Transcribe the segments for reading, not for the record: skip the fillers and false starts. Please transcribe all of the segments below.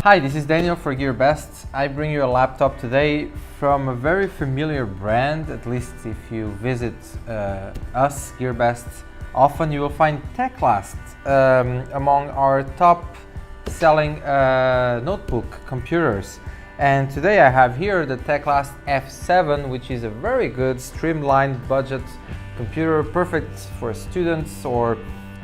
Hi, this is Daniel for GearBest. I bring you a laptop today from a very familiar brand. At least if you visit us, GearBest, often you will find Teclast among our top selling notebook computers. And today I have here the Teclast F7, which is a very good streamlined budget computer, perfect for students or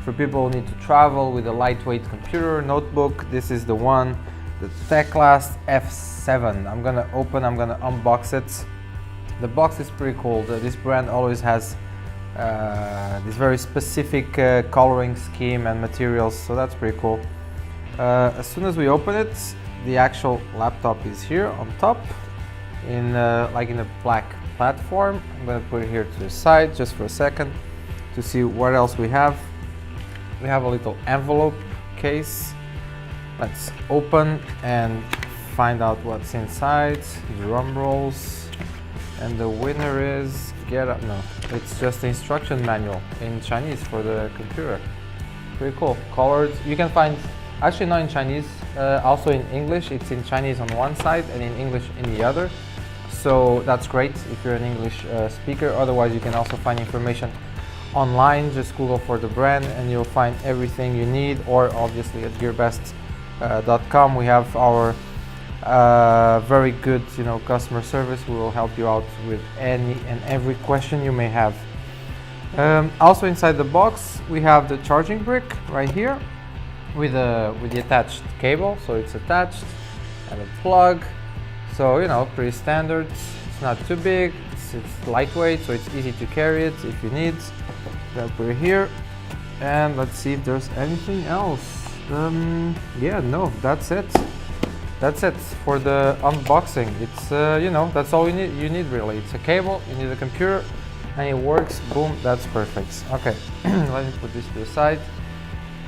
for people who need to travel with a lightweight computer, notebook. This is the one, the Teclast F7. I'm gonna unbox it. The box is pretty cool. This brand always has this very specific coloring scheme and materials, so that's pretty cool. As soon as we open it, the actual laptop is here on top in like in a black platform. I'm gonna put it here to the side just for a second to see what else we have. We have a little envelope case. Let's open and find out what's inside. Drum rolls. And the winner is it's just the instruction manual in Chinese for the computer. Pretty cool. Colored. You can find, actually not in Chinese, also in English. It's in Chinese on one side and in English in the other. So that's great if you're an English speaker. Otherwise, you can also find information online. Just Google for the brand and you'll find everything you need, or obviously at GearBest.com we have our very good customer service. We will help you out with any and every question you may have. Also inside the box we have the charging brick right here with the attached cable, so it's attached, and a plug. So pretty standard. It's not too big, it's lightweight, so it's easy to carry it if you need. That we're here, and let's see if there's anything else. Yeah, no, that's it for the unboxing. It's that's all you need really. It's a cable, you need a computer, and it works. Boom, that's perfect. Okay, let me put this to the side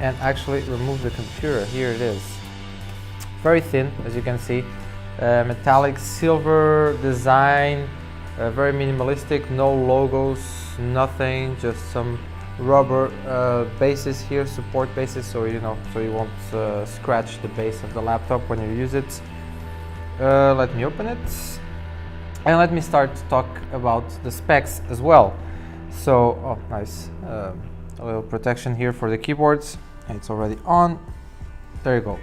and actually remove the computer. Here it is. Very thin, as you can see, metallic silver design, very minimalistic, no logos, nothing, just some rubber bases here, support bases, so so you won't scratch the base of the laptop when you use it. Let me open it and let me start to talk about the specs as well. So, oh nice, a little protection here for the keyboards. It's already on. There you go.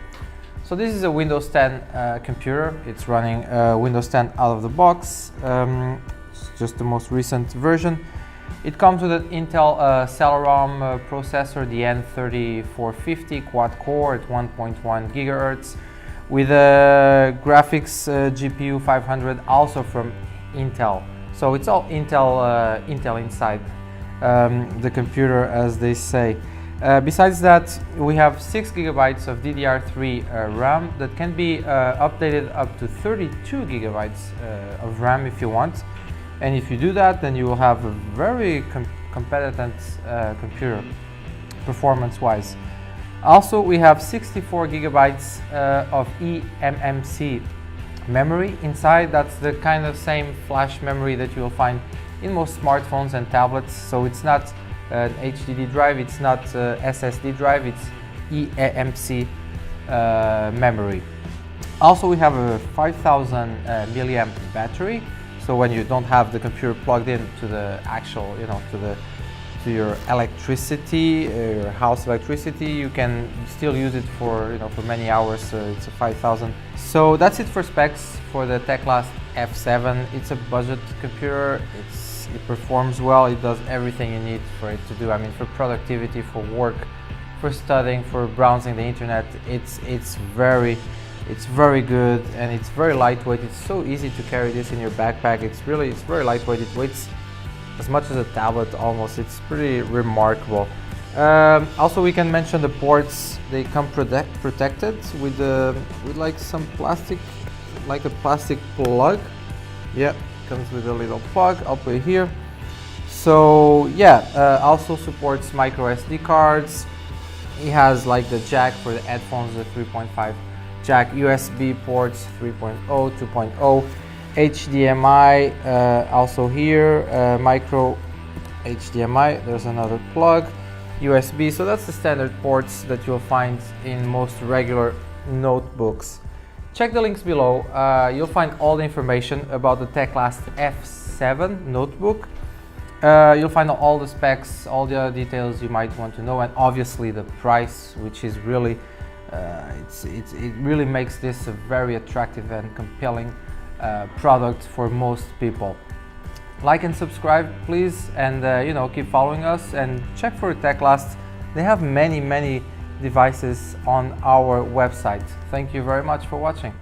So this is a Windows 10 computer. It's running Windows 10 out of the box. It's just the most recent version. It comes with an Intel Celeron processor, the N3450 quad core at 1.1 GHz, with a graphics GPU 500, also from Intel. So it's all Intel inside the computer, as they say. Besides that, we have 6 GB of DDR3 RAM that can be updated up to 32 GB of RAM if you want. And if you do that, then you will have a very competitive computer performance-wise. Also, we have 64 GB of eMMC memory inside. That's the kind of same flash memory that you will find in most smartphones and tablets. So it's not an HDD drive, it's not SSD drive, it's eMMC memory. Also, we have a 5000 milliamp battery. So when you don't have the computer plugged in to the actual, to your electricity, your house electricity, you can still use it for, for many hours. It's a 5000. So that's it for specs for the Teclast F7. It's a budget computer. It performs well. It does everything you need for it to do. I mean, for productivity, for work, for studying, for browsing the internet. It's very good, and it's very lightweight. It's so easy to carry this in your backpack. It's very lightweight. It weighs as much as a tablet almost. It's pretty remarkable. Also, we can mention the ports. They come protected with like some plastic, like a plastic plug. Yeah, comes with a little plug. I'll put it here. So yeah, also supports micro SD cards. It has like the jack for the headphones, the 3.5 jack, USB ports 3.0, 2.0, HDMI also here, micro HDMI, there's another plug, USB. So that's the standard ports that you'll find in most regular notebooks. Check the links below. You'll find all the information about the Teclast F7 Notebook. You'll find all the specs, all the details you might want to know, and obviously the price, which is really it really makes this a very attractive and compelling product for most people. Like and subscribe, please, and keep following us and check for Teclast. They have many devices on our website. Thank you very much for watching.